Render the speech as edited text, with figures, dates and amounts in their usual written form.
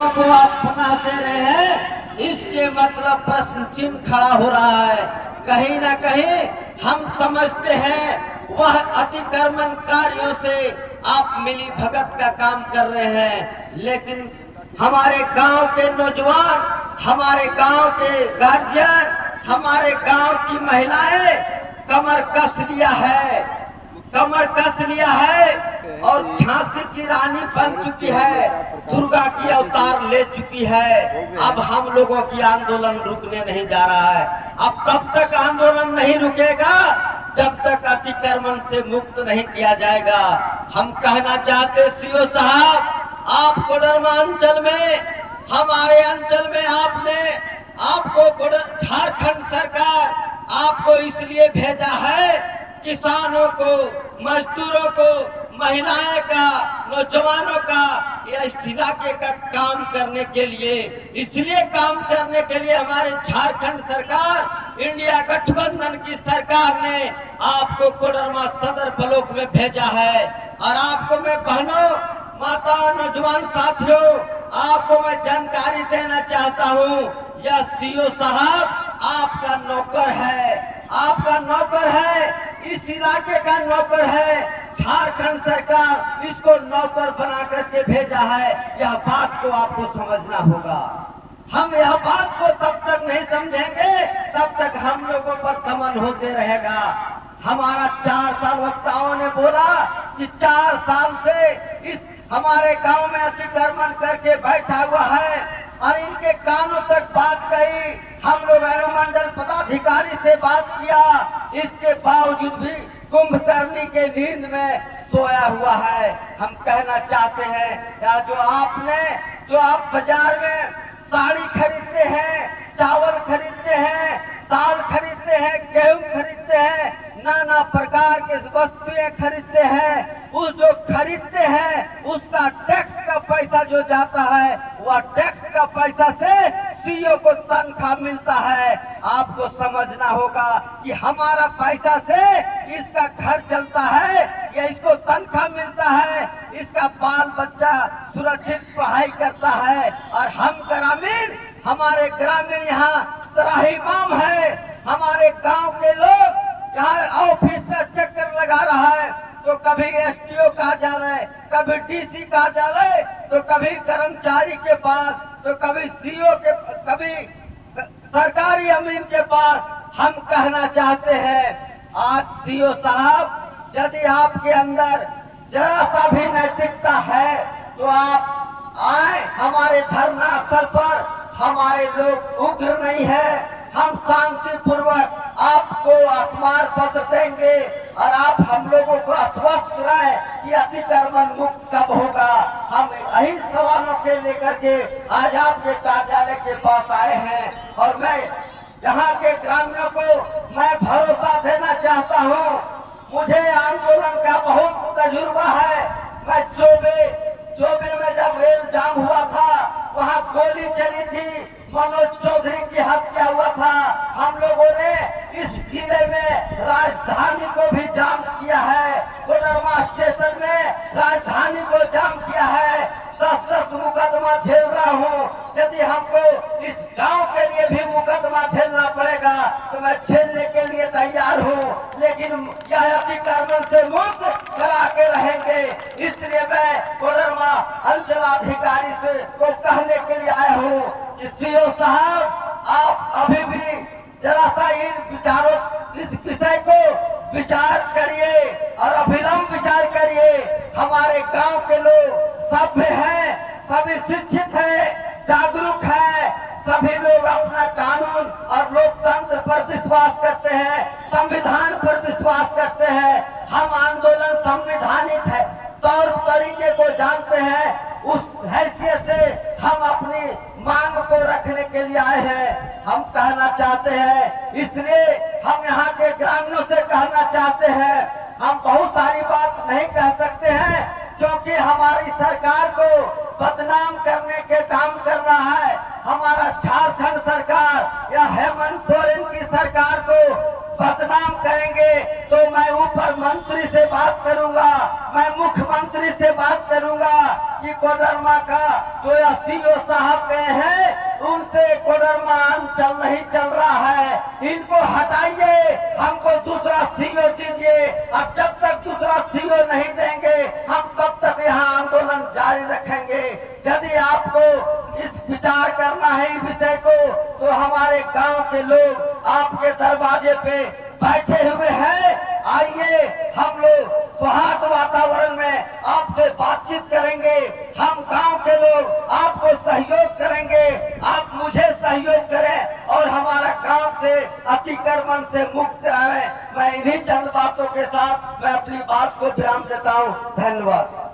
को आप पुनः दे रहे हैं, इसके मतलब प्रश्न चिन्ह खड़ा हो रहा है। कहीं ना कहीं हम समझते हैं वह अतिक्रमणकारियों से आप मिली भगत का काम कर रहे हैं, लेकिन हमारे गांव के नौजवान, हमारे गांव के गार्जियन, हमारे गांव की महिलाएं कमर कस लिया है और झांसी की रानी बन चुकी है, दुर्गा की अवतार ले चुकी है। अब हम लोगों की आंदोलन रुकने नहीं जा रहा है। अब तब तक आंदोलन नहीं रुकेगा जब तक अतिक्रमण से मुक्त नहीं किया जाएगा। हम कहना चाहते सीओ साहब, आप कोडरमा अंचल में, हमारे अंचल में आपको झारखंड सरकार आपको इसलिए भेजा है, किसानों को, मजदूरों को, महिलाएं का, नौजवानों का, या इस इलाके का काम करने के लिए, इसलिए काम करने के लिए हमारे झारखंड सरकार, इंडिया गठबंधन की सरकार ने आपको कोडरमा सदर ब्लॉक में भेजा है। और आपको मैं बहनों, माता, नौजवान साथियों, आपको मैं जानकारी देना चाहता हूँ, यह सीओ साहब आपका नौकर है, आपका नौकर है, इस इलाके का नौकर है। झारखंड सरकार इसको नौकर बना करके भेजा है, यह बात को आपको समझना होगा। हम यह बात को तब तक नहीं समझेंगे तब तक हम लोगों पर दमन होते रहेगा। हमारा 4 साल वक्ताओं ने बोला कि 4 साल से इस हमारे गांव में अतिक्रमण करके बैठा हुआ है और इनके कानों तक बात गई। हम लोग अनुमंडल पदाधिकारी से बात किया, इसके बावजूद भी कुंभकर्णी के नींद में सोया हुआ है। हम कहना चाहते हैं, या जो आप बाजार में साड़ी खरीदते हैं, चावल खरीदते हैं, दाल खरीदते हैं, गेहूं खरीदते हैं, नाना प्रकार के वस्तुएं खरीदते हैं, उस जो खरीदते हैं उसका टैक्स का पैसा जो जाता है, वह टैक्स का पैसा से सीओ को तनख्वाह मिलता है। आपको समझना होगा कि हमारा पैसा से इसका घर चलता है या इसको तनख्वाह मिलता है, इसका बाल बच्चा सुरक्षित पढ़ाई करता है। और हम ग्रामीण, हमारे ग्रामीण यहाँ त्राहिमाम है। हमारे गांव के लोग यहाँ ऑफिस का चक्कर लगा रहा है, तो कभी एसटीओ कार्यालय, कभी डीसी कार्यालय, तो कभी कर्मचारी के पास, तो कभी सीओ के, कभी सरकारी अमीन के पास। हम कहना चाहते हैं, आज सीओ साहब, यदि आपके अंदर जरा सा भी नैतिकता है तो आप आए हमारे धरना स्थल पर। हमारे लोग उग्र नहीं है, हम शांति पूर्वक आपको आत्मार पत्र देंगे और आप हम लोगों को आश्वस्त रहे कि अतिक्रमण मुक्त कब होगा। हम यही सवालों के लेकर के आज आपके कार्यालय के पास आए हैं। और मैं यहाँ के ग्रामीणों को मैं भरोसा देना चाहता हूँ, मुझे आंदोलन का बहुत तजुर्बा है। मैं चौबे में जब रेल जाम हुआ था, वहाँ गोली चली थी, मनोज चौधरी की हत्या हुआ था। हम लोगों ने इस जिले में राजधानी को भी जाम किया है, कोडरमा स्टेशन में राजधानी को जाम किया है। 10 मुकदमा झेल रहा हूँ। यदि हमको इस गांव के लिए भी मुकदमा झेलना पड़ेगा तो मैं झेलने के लिए तैयार हूँ, लेकिन यह अतिक्रमण से मुक्त करा के रहेंगे। इसलिए मैं कोडरमा अंचलाधिकारी से को कहने के लिए आया हूँ कि सीओ साहब, आप अभी भी जरा सा इस विषय को विचार करिए और अभिलंब विचार करिए। हमारे गांव के लोग सभ्य हैं, सभी शिक्षित हैं, जागरूक हैं, सभी लोग अपना कानून और लोकतंत्र पर विश्वास करते हैं, संविधान पर विश्वास करते हैं। हम आंदोलन संवैधानिक है तौर तरीके को जानते हैं। उस हैसियत से हम अपनी मांग को रखने के लिए आए हैं। हम कहना चाहते हैं, इसलिए हम यहाँ के ग्रामीणों से कहना चाहते हैं, हम बहुत सारी बात नहीं कह सकते हैं क्योंकि हमारी सरकार को बदनाम करने के काम कर रहा है। हमारा झारखंड सरकार या हेमंत सोरेन की सरकार को बदनाम करेंगे तो मैं ऊपर मंत्री से बात करूंगा, मैं मुख्यमंत्री से बात करूंगा कि कोडरमा का जो सीओ साहब गए हैं, उनसे कोडरमा अंचल नहीं चल रहा है, इनको हटाइए, हमको दूसरा सीओ दीजिए। अब जब तक दूसरा सीओ नहीं देंगे हम तब तक यहाँ आंदोलन जारी रखेंगे। यदि आपको इस विचार करना है इस विषय को, तो हमारे गांव के लोग आपके दरवाजे पे बैठे हुए हैं। आइए, हम लोग सौहार्द वातावरण में आपसे बातचीत करेंगे। हम गांव के लोग आपको सहयोग करेंगे, आप मुझे सहयोग करें और हमारा गांव से अतिक्रमण से मुक्त रहे। मैं इन्हीं चंद बातों के साथ मैं अपनी बात को विराम देता हूँ। धन्यवाद।